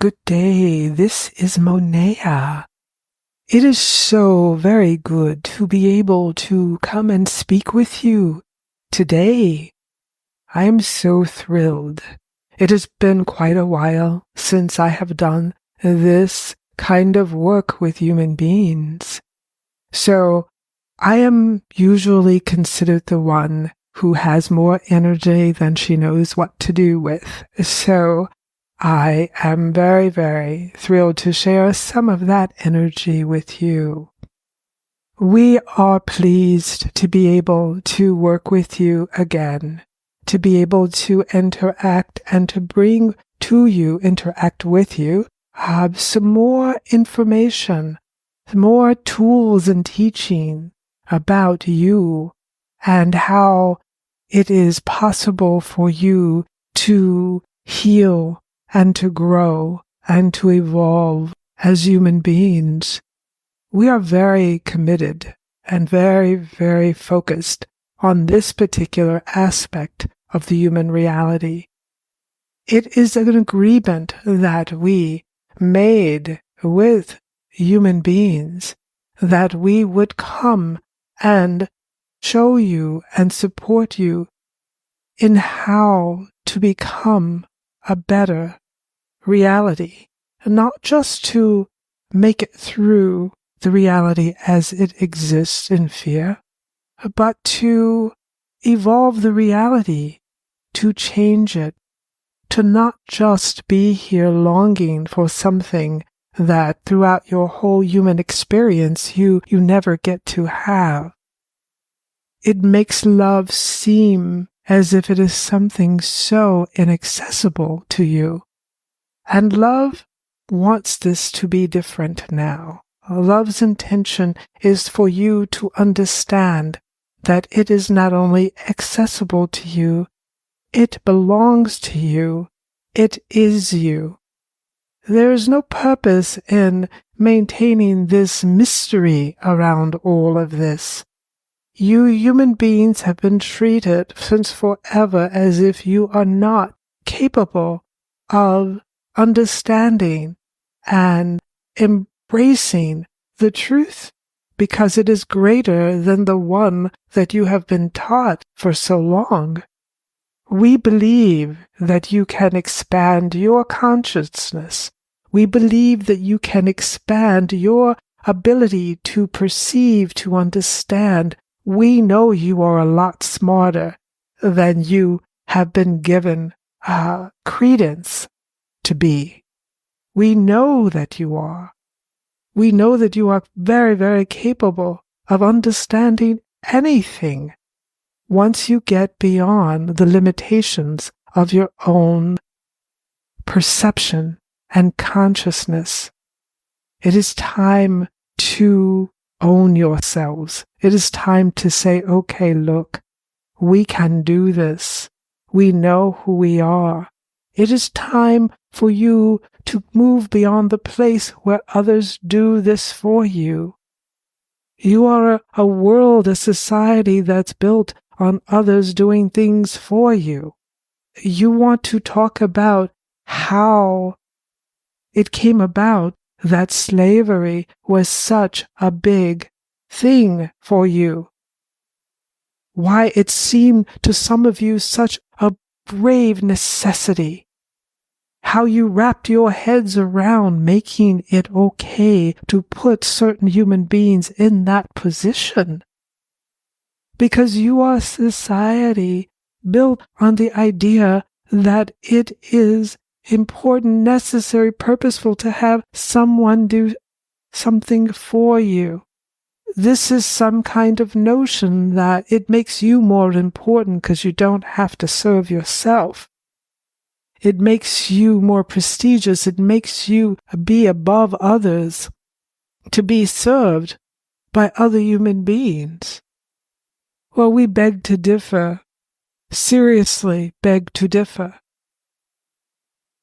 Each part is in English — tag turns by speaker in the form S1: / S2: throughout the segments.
S1: good day. This is Monea. It is so very good to be able to come and speak with you today. I am so thrilled. It has been quite a while since I have done this kind of work with human beings. So I am usually considered the one who has more energy than she knows what to do with. So I am very, very thrilled to share some of that energy with you. We are pleased to be able to work with you again, to be able to interact and to bring to you, interact with you, some more information, more tools and teaching about you and how it is possible for you to heal and to grow and to evolve as human beings. We are very committed and very, very focused on this particular aspect of the human reality. It is an agreement that we made with human beings that we would come and show you and support you in how to become a better reality, not just to make it through the reality as it exists in fear, but to evolve the reality, to change it, to not just be here longing for something that throughout your whole human experience you never get to have. It makes love seem as if it is something so inaccessible to you. And love wants this to be different now. Love's intention is for you to understand that it is not only accessible to you, it belongs to you, it is you. There is no purpose in maintaining this mystery around all of this. You human beings have been treated since forever as if you are not capable of understanding and embracing the truth because it is greater than the one that you have been taught for so long. We believe that you can expand your consciousness. We believe that you can expand your ability to perceive, to understand. We know you are a lot smarter than you have been given credence to be. We know that you are. We know that you are very, very capable of understanding anything once you get beyond the limitations of your own perception and consciousness. It is time to own yourselves. It is time to say, okay, look, we can do this. We know who we are. It is time for you to move beyond the place where others do this for you. You are a world, a society that's built on others doing things for you. You want to talk about how it came about that slavery was such a big thing for you. Why it seemed to some of you such a brave necessity. How you wrapped your heads around making it okay to put certain human beings in that position. Because you are a society built on the idea that it is important, necessary, purposeful to have someone do something for you. This is some kind of notion that it makes you more important because you don't have to serve yourself. It makes you more prestigious. It makes you be above others, to be served by other human beings. Well, we beg to differ. Seriously beg to differ.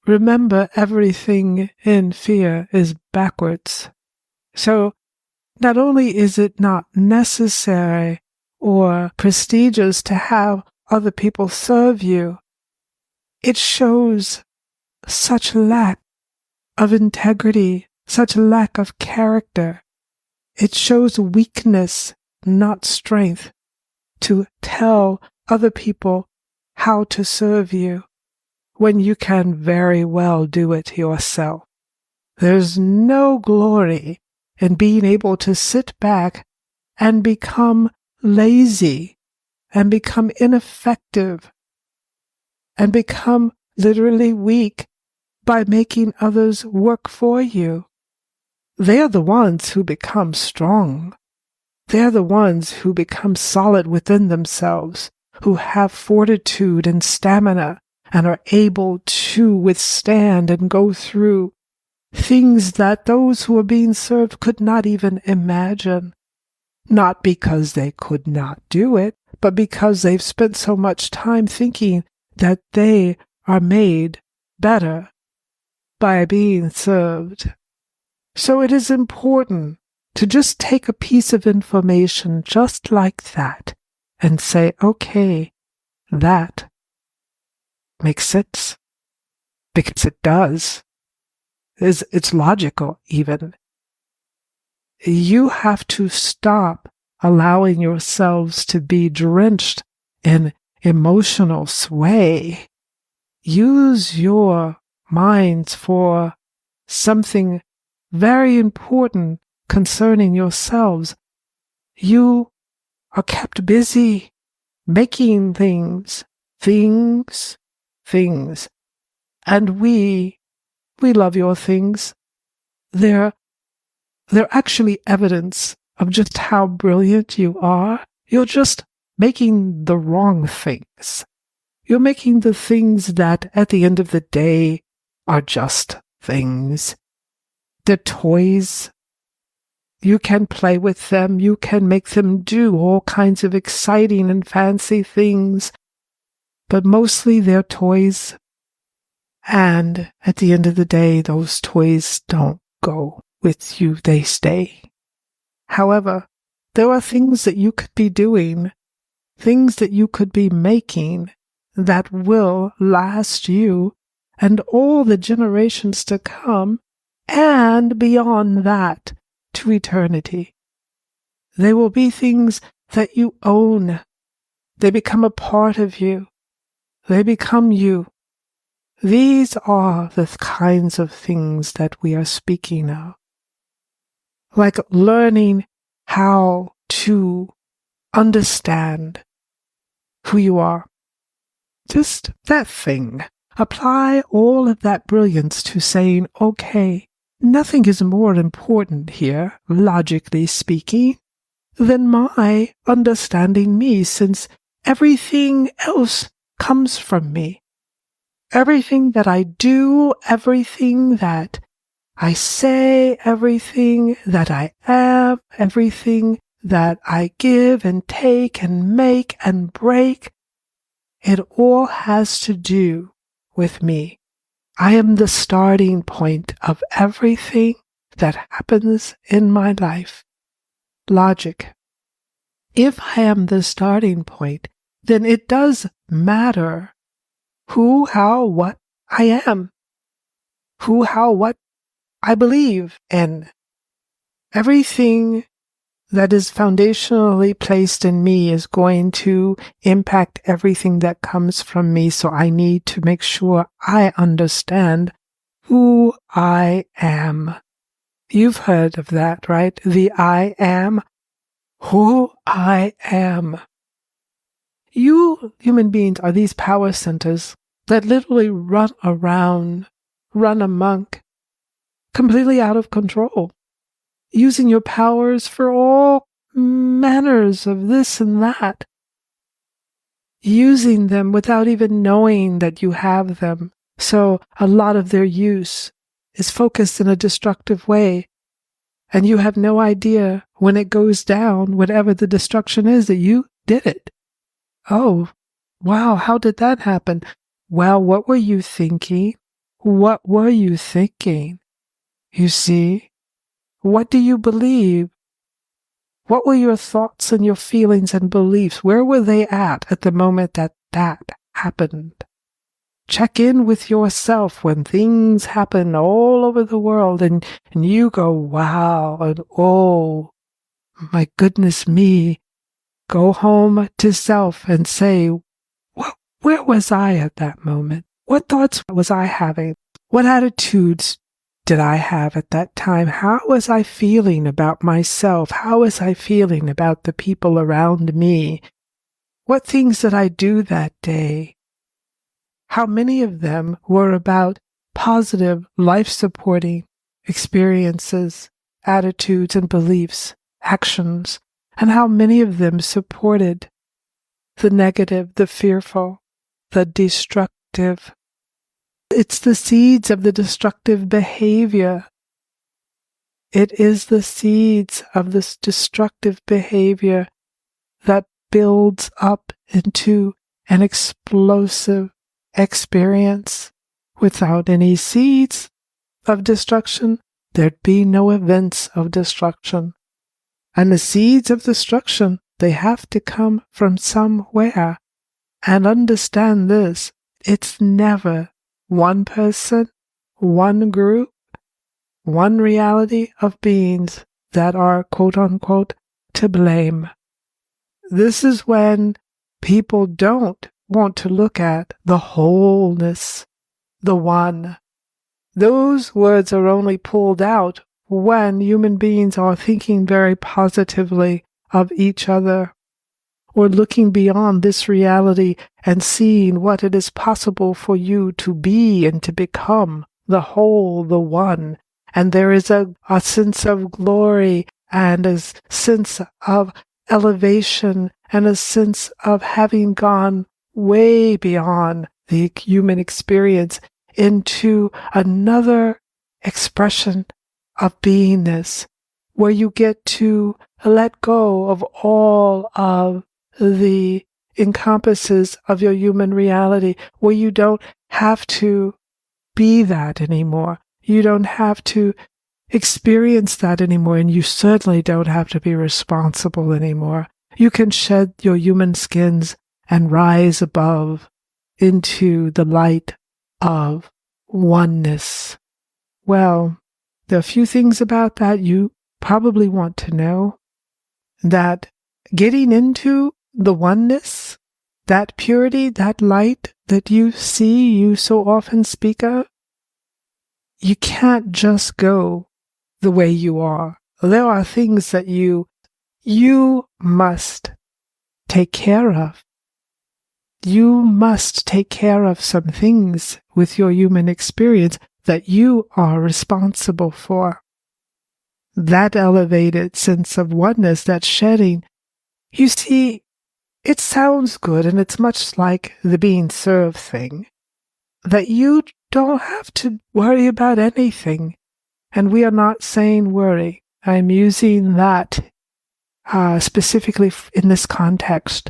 S1: Remember, everything in fear is backwards. So, not only is it not necessary or prestigious to have other people serve you, it shows such lack of integrity, such lack of character. It shows weakness, not strength, to tell other people how to serve you when you can very well do it yourself. There's no glory in being able to sit back and become lazy and become ineffective and become literally weak by making others work for you. They're the ones who become strong. They're the ones who become solid within themselves, who have fortitude and stamina and are able to withstand and go through things that those who are being served could not even imagine. Not because they could not do it, but because they've spent so much time thinking that they are made better by being served. So it is important to just take a piece of information just like that and say, okay, that makes sense. Because it does. It's logical even. You have to stop allowing yourselves to be drenched in emotional sway. Use your minds for something very important concerning yourselves. You are kept busy making things. And we love your things. They're actually evidence of just how brilliant you are. You're just making the wrong things. You're making the things that at the end of the day are just things. They're toys. You can play with them. You can make them do all kinds of exciting and fancy things. But mostly they're toys. And at the end of the day, those toys don't go with you. They stay. However, there are things that you could be doing, things that you could be making that will last you and all the generations to come, and beyond that, to eternity. They will be things that you own. They become a part of you. They become you. These are the kinds of things that we are speaking of. Like learning how to understand who you are. Just that thing. Apply all of that brilliance to saying, okay, nothing is more important here, logically speaking, than my understanding me, since everything else comes from me. Everything that I do, everything that I say, everything that I am, everything that I give and take and make and break, it all has to do with me. I am the starting point of everything that happens in my life. Logic. If I am the starting point, then it does matter who, how, what I am. Who, how, what I believe in. Everything that is foundationally placed in me is going to impact everything that comes from me, so I need to make sure I understand who I am. You've heard of that, right? The I am. Who I am. You human beings are these power centers that literally run around, run amok, completely out of control, using your powers for all manners of this and that, using them without even knowing that you have them. So a lot of their use is focused in a destructive way, and you have no idea when it goes down, whatever the destruction is, that you did it. Oh, wow, how did that happen? Well, what were you thinking? What were you thinking? You see? What do you believe? What were your thoughts and your feelings and beliefs? Where were they at the moment that that happened? check in with yourself when things happen all over the world and you go, wow, and oh, my goodness me. Go home to self and say, where was I at that moment? What thoughts was I having? What attitudes did I have at that time? How was I feeling about myself? How was I feeling about the people around me? What things did I do that day? How many of them were about positive, life-supporting experiences, attitudes and beliefs, actions, and how many of them supported the negative, the fearful, the destructive? It's the seeds of the destructive behavior. It is the seeds of this destructive behavior that builds up into an explosive experience. Without any seeds of destruction, there'd be no events of destruction. And the seeds of destruction, they have to come from somewhere. And understand this, it's never one person, one group, one reality of beings that are, quote unquote, to blame. This is when people don't want to look at the wholeness, the one. Those words are only pulled out when human beings are thinking very positively of each other, or looking beyond this reality and seeing what it is possible for you to be and to become, the whole, the one. And there is a sense of glory and a sense of elevation and a sense of having gone way beyond the human experience into another expression of beingness, where you get to let go of all of the encompasses of your human reality, where you don't have to be that anymore. You don't have to experience that anymore, and you certainly don't have to be responsible anymore. You can shed your human skins and rise above into the light of oneness. Well, there are a few things about that you probably want to know. That getting into the oneness, that purity, that light that you see, you so often speak of, you can't just go the way you are. There are things that you must take care of. You must take care of some things with your human experience that you are responsible for. That elevated sense of oneness, that shedding, you see, it sounds good, and it's much like the being served thing, that you don't have to worry about anything. And we are not saying worry. I'm using that specifically in this context,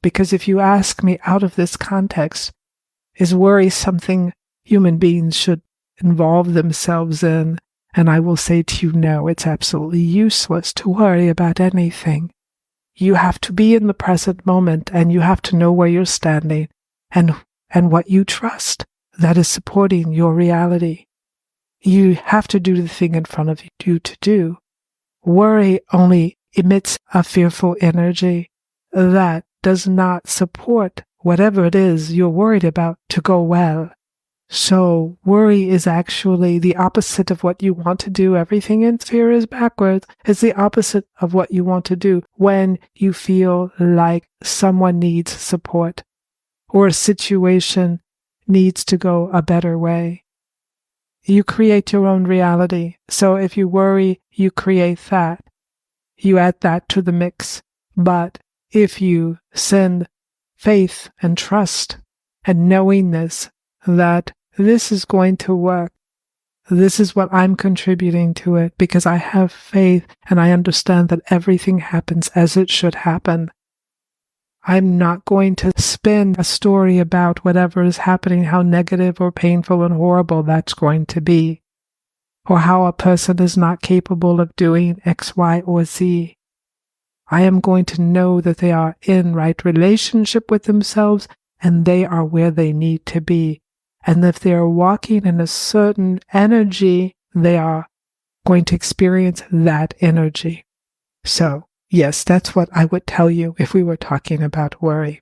S1: because if you ask me out of this context, is worry something human beings should involve themselves in? And I will say to you, no, it's absolutely useless to worry about anything. You have to be in the present moment, and you have to know where you're standing and what you trust that is supporting your reality. You have to do the thing in front of you to do. Worry only emits a fearful energy that does not support whatever it is you're worried about to go well. So worry is actually the opposite of what you want to do. Everything in fear is backwards. It's the opposite of what you want to do when you feel like someone needs support or a situation needs to go a better way. You create your own reality. So if you worry, you create that. You add that to the mix. But if you send faith and trust and knowingness that this is going to work, this is what I'm contributing to it, because I have faith and I understand that everything happens as it should happen. I'm not going to spin a story about whatever is happening, how negative or painful and horrible that's going to be, or how a person is not capable of doing X, Y, or Z. I am going to know that they are in right relationship with themselves and they are where they need to be. And if they are walking in a certain energy, they are going to experience that energy. So, yes, that's what I would tell you if we were talking about worry.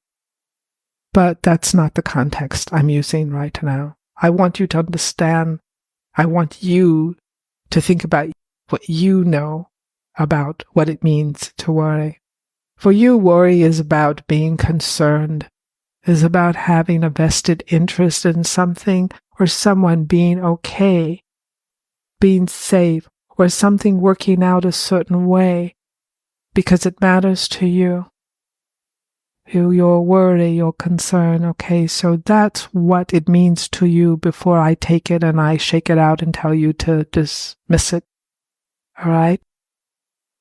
S1: But that's not the context I'm using right now. I want you to understand. I want you to think about what you know about what it means to worry. For you, worry is about being concerned, is about having a vested interest in something or someone being okay, being safe, or something working out a certain way because it matters to you. Your worry, your concern, okay, so that's what it means to you before I take it and I shake it out and tell you to dismiss it. All right?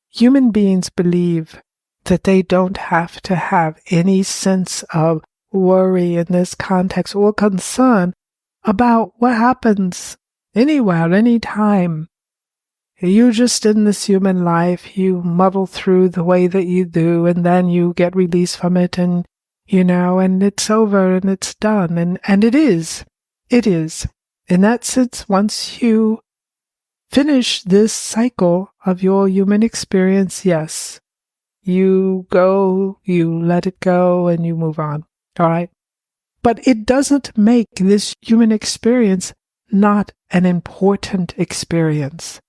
S1: Human beings believe that they don't have to have any sense of worry in this context or concern about what happens anywhere, anytime. You just in this human life, you muddle through the way that you do, and then you get released from it, and and it's over and it's done. And it is. It is. In that sense, once you finish this cycle of your human experience, yes, you go, you let it go, and you move on. All right? But it doesn't make this human experience not an important experience.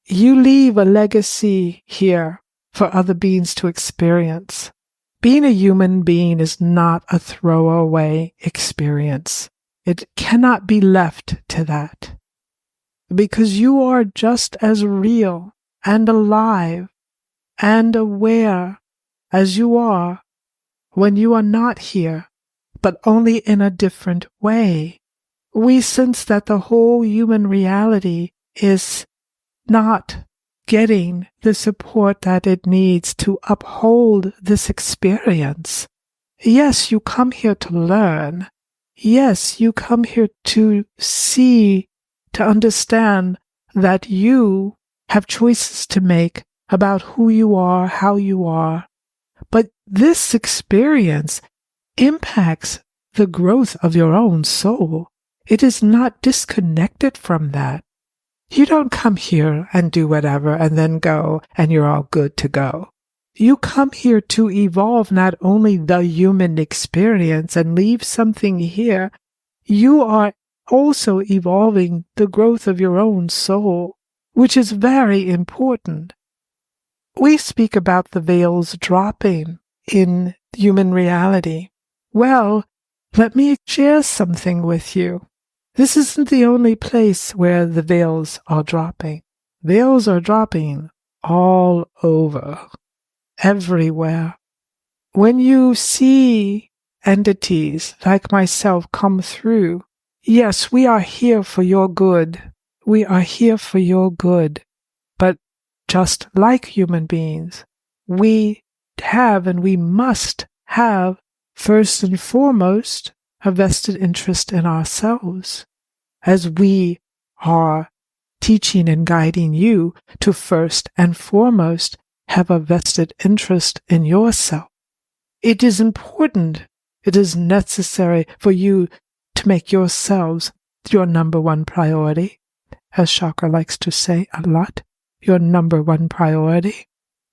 S1: You leave a legacy here for other beings to experience. Being a human being is not a throwaway experience. It cannot be left to that. Because you are just as real and alive and aware as you are when you are not here, but only in a different way. We sense that the whole human reality is not getting the support that it needs to uphold this experience. Yes, you come here to learn. Yes, you come here to see, to understand that you have choices to make about who you are, how you are. But this experience impacts the growth of your own soul. It is not disconnected from that. You don't come here and do whatever and then go and you're all good to go. You come here to evolve not only the human experience and leave something here, you are also evolving the growth of your own soul, which is very important. We speak about the veils dropping in human reality. Well, let me share something with you. This isn't the only place where the veils are dropping. Veils are dropping all over, everywhere. When you see entities like myself come through, yes, we are here for your good. We are here for your good. But just like human beings, we have and we must have, first and foremost, a vested interest in ourselves, as we are teaching and guiding you to first and foremost have a vested interest in yourself. It is important, it is necessary for you to make yourselves your number one priority, as Chakra likes to say a lot, your number one priority.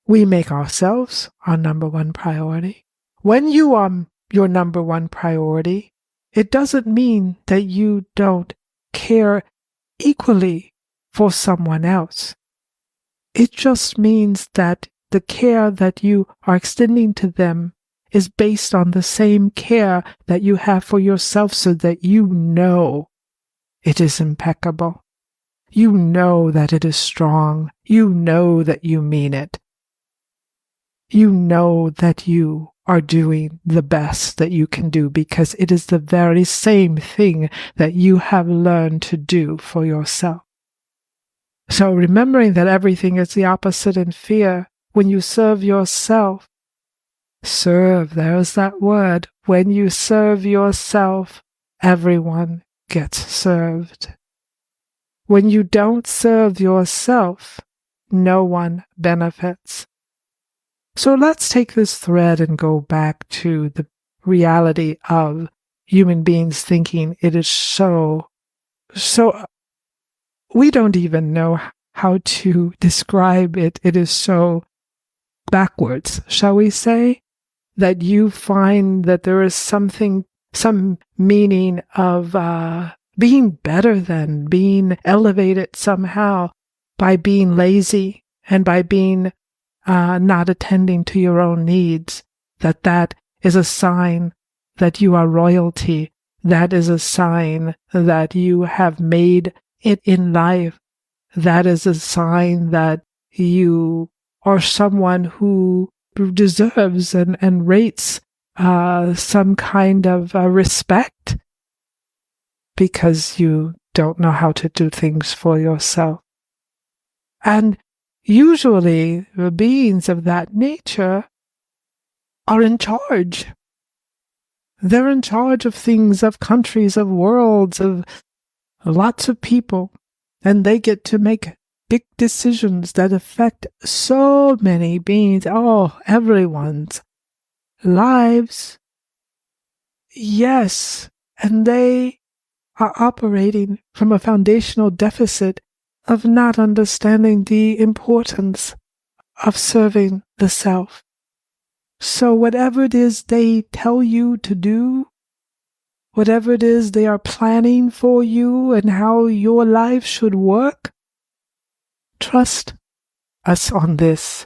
S1: We make ourselves our number one priority. When you are your number one priority, it doesn't mean that you don't care equally for someone else. It just means that the care that you are extending to them is based on the same care that you have for yourself, so that you know it is impeccable. You know that it is strong. You know that you mean it. You know that you are doing the best that you can do, because it is the very same thing that you have learned to do for yourself. So remembering that everything is the opposite in fear, when you serve yourself, there's that word. When you serve yourself, everyone gets served. When you don't serve yourself, no one benefits. So let's take this thread and go back to the reality of human beings thinking. It is so we don't even know how to describe it. It is so backwards, shall we say, that you find that there is some meaning of being better than, being elevated somehow by being lazy and by being not attending to your own needs, that is a sign that you are royalty. That is a sign that you have made it in life. That is a sign that you are someone who deserves and rates some kind of respect because you don't know how to do things for yourself. And usually the beings of that nature are in charge. They're in charge of things, of countries, of worlds, of lots of people, and they get to make big decisions that affect so many beings, everyone's lives. Yes, and they are operating from a foundational deficit of not understanding the importance of serving the self. So whatever it is they tell you to do, whatever it is they are planning for you and how your life should work, trust us on this.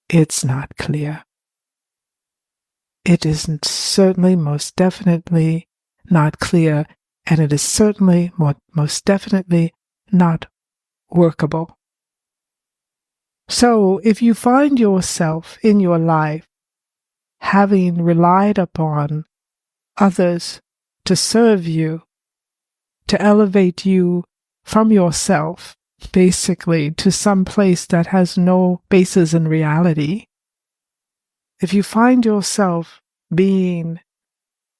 S1: It's not clear. It isn't certainly most definitely not clear, and it is certainly most definitely not workable. So if you find yourself in your life having relied upon others to serve you, to elevate you from yourself, basically, to some place that has no basis in reality, if you find yourself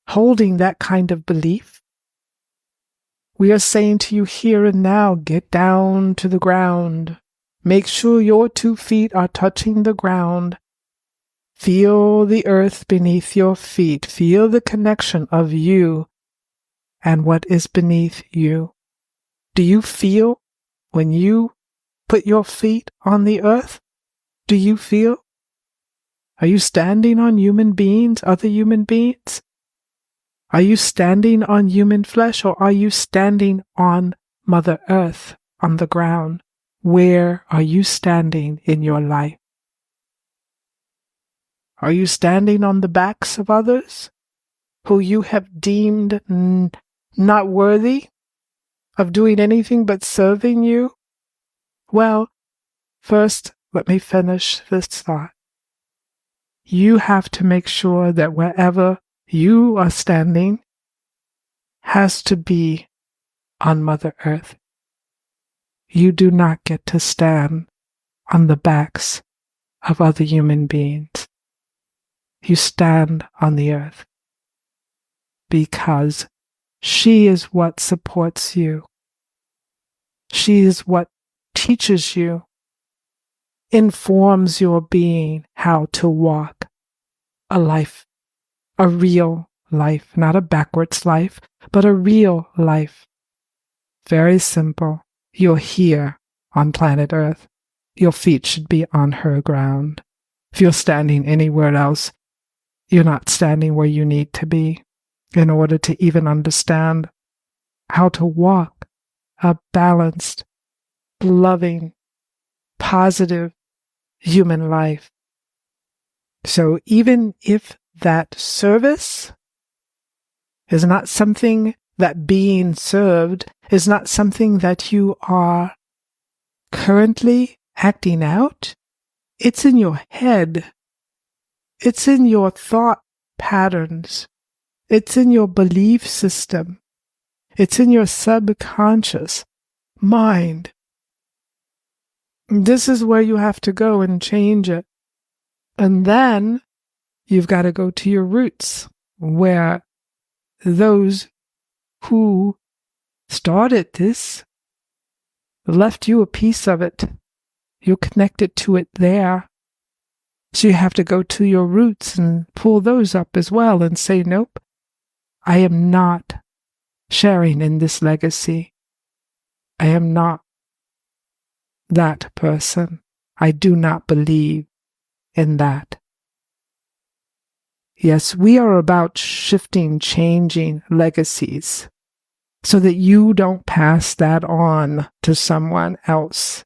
S1: holding that kind of belief, we are saying to you here and now, get down to the ground. Make sure your 2 feet are touching the ground. Feel the earth beneath your feet. Feel the connection of you and what is beneath you. Do you feel when you put your feet on the earth? Do you feel? Are you standing on human beings, other human beings? Are you standing on human flesh, or are you standing on Mother Earth, on the ground? Where are you standing in your life? Are you standing on the backs of others who you have deemed not worthy of doing anything but serving you? Well, first, let me finish this thought. You have to make sure that wherever you are standing has to be on Mother Earth. You do not get to stand on the backs of other human beings. You stand on the earth because she is what supports you. She is what teaches you, informs your being how to walk a life, a real life, not a backwards life, but a real life. Very simple. You're here on planet Earth. Your feet should be on her ground. If you're standing anywhere else, you're not standing where you need to be in order to even understand how to walk a balanced, loving, positive human life. So even if that service is not something that being served is not something that you are currently acting out, it's in your head. It's in your thought patterns. It's in your belief system. It's in your subconscious mind. This is where you have to go and change it. And then you've got to go to your roots, where those who started this left you a piece of it. You're connected to it there. So you have to go to your roots and pull those up as well and say, nope, I am not sharing in this legacy. I am not that person. I do not believe in that. Yes, we are about shifting, changing legacies so that you don't pass that on to someone else.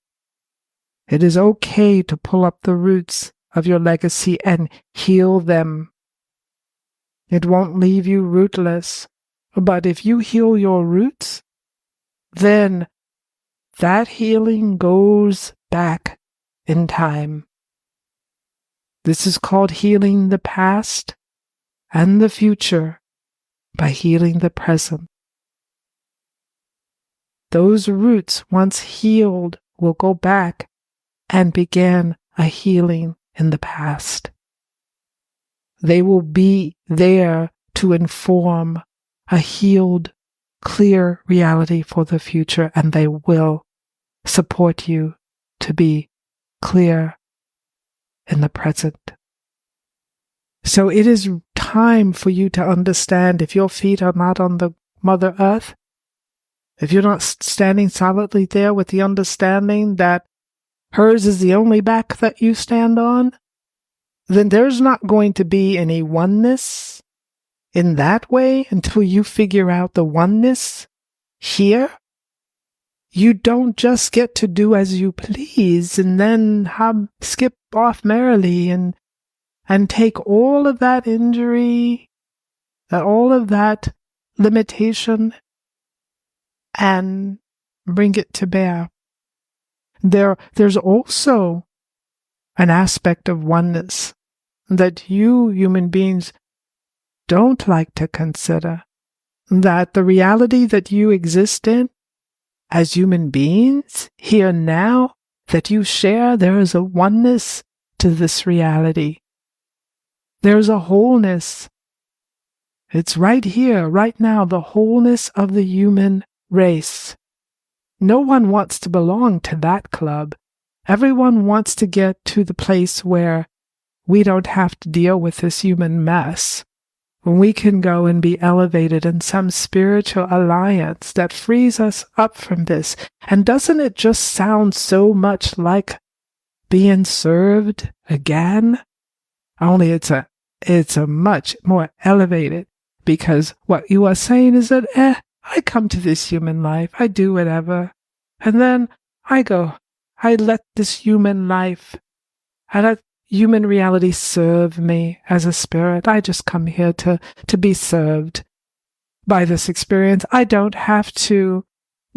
S1: It is okay to pull up the roots of your legacy and heal them. It won't leave you rootless. But if you heal your roots, then that healing goes back in time. This is called healing the past and the future by healing the present. Those roots, once healed, will go back and begin a healing in the past. They will be there to inform a healed, clear reality for the future, and they will support you to be clear in the present. So it is time for you to understand, if your feet are not on the Mother Earth, if you're not standing solidly there with the understanding that hers is the only back that you stand on, then there's not going to be any oneness in that way until you figure out the oneness here. You don't just get to do as you please and then skip off merrily and take all of that injury, all of that limitation, and bring it to bear. There's also an aspect of oneness that you human beings don't like to consider, that the reality that you exist in as human beings here now that you share, there is a oneness to this reality. There's a wholeness. It's right here, right now, the wholeness of the human race. No one wants to belong to that club. Everyone wants to get to the place where we don't have to deal with this human mess, when we can go and be elevated in some spiritual alliance that frees us up from this. And doesn't it just sound so much like being served again? Only it's a much more elevated, because what you are saying is that, I come to this human life, I do whatever, and then I let this human life, I let human reality serve me as a spirit. I just come here to be served by this experience. I don't have to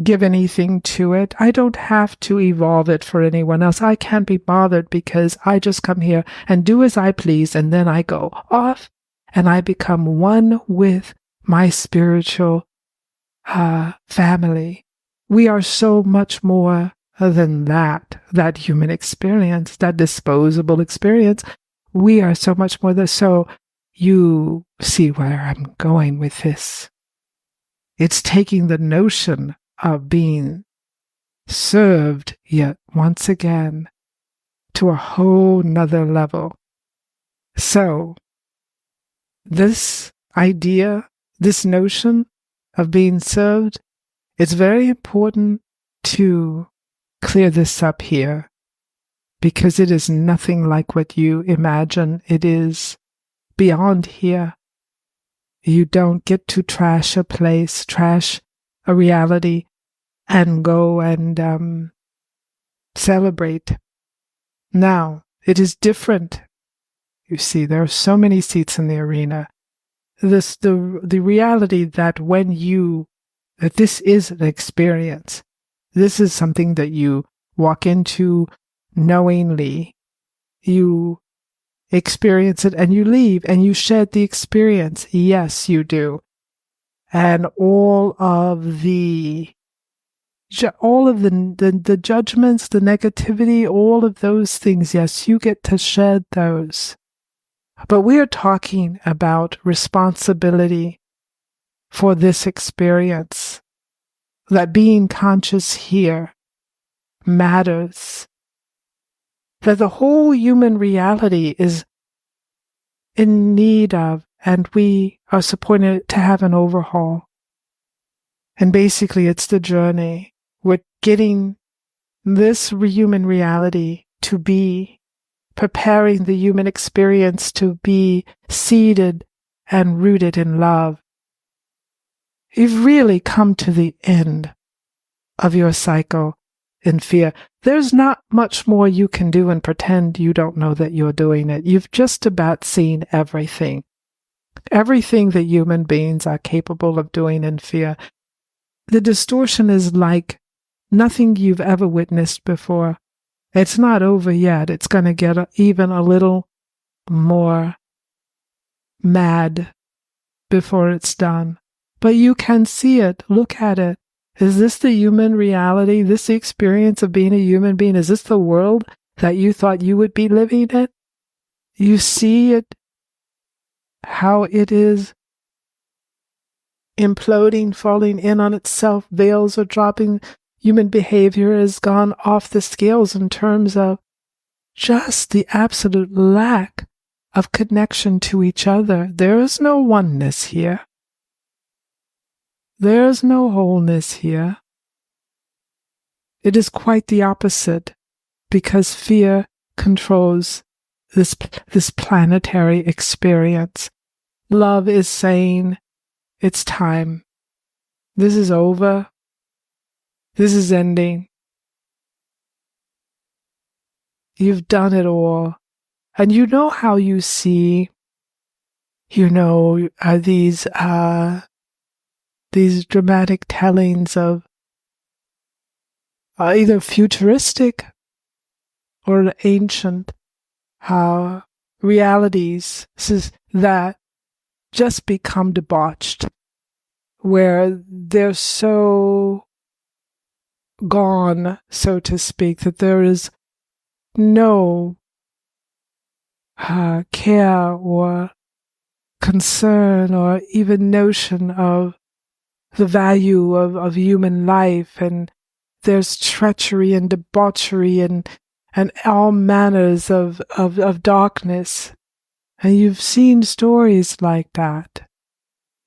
S1: give anything to it. I don't have to evolve it for anyone else. I can't be bothered because I just come here and do as I please, and then I go off and I become one with my spiritual family. We are so much more than that human experience, that disposable experience. We are so much more than so. You see where I'm going with this. It's taking the notion of being served yet once again to a whole nother level. So this idea, this notion of being served, it's very important to clear this up here, because it is nothing like what you imagine. It is beyond here. You don't get to trash a place, trash a reality, and go and celebrate. Now, it is different. You see, there are so many seats in the arena. The reality that that this is an experience. This is something that you walk into knowingly. You experience it and you leave and you shed the experience. Yes, you do. And all of the judgments, the negativity, all of those things, yes, you get to shed those. But we are talking about responsibility for this experience, that being conscious here matters, that the whole human reality is in need of and we are supposed to have an overhaul. And basically, it's the journey. We're getting this human reality to be, preparing the human experience to be seated and rooted in love. You've really come to the end of your cycle in fear. There's not much more you can do and pretend you don't know that you're doing it. You've just about seen everything. Everything that human beings are capable of doing in fear. The distortion is like nothing you've ever witnessed before. It's not over yet. It's going to get even a little more mad before it's done. But you can see it. Look at it. Is this the human reality? This the experience of being a human being? Is this the world that you thought you would be living in? You see it, how it is imploding, falling in on itself. Veils are dropping. Human behavior has gone off the scales in terms of just the absolute lack of connection to each other. There is no oneness here. There is no wholeness here. It is quite the opposite, because fear controls this planetary experience. Love is saying, it's time. This is over. This is ending. You've done it all. And you know how you see, these dramatic tellings of either futuristic or ancient realities that just become debauched, where they're so gone, so to speak, that there is no care or concern or even notion of the value of human life, and there's treachery and debauchery and all manners of darkness. And you've seen stories like that,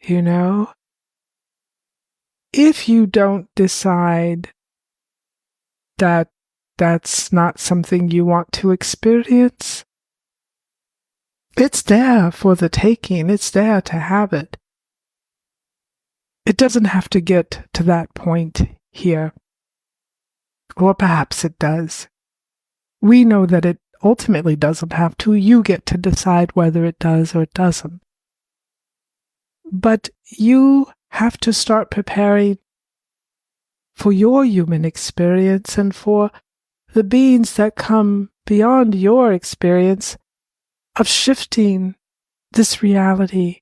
S1: you know? If you don't decide that that's not something you want to experience, it's there for the taking. It's there to have it. It doesn't have to get to that point here. Or perhaps it does. We know that it ultimately doesn't have to. You get to decide whether it does or it doesn't. But you have to start preparing for your human experience and for the beings that come beyond your experience of shifting this reality,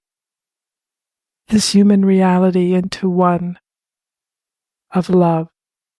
S1: this human reality, into one of love.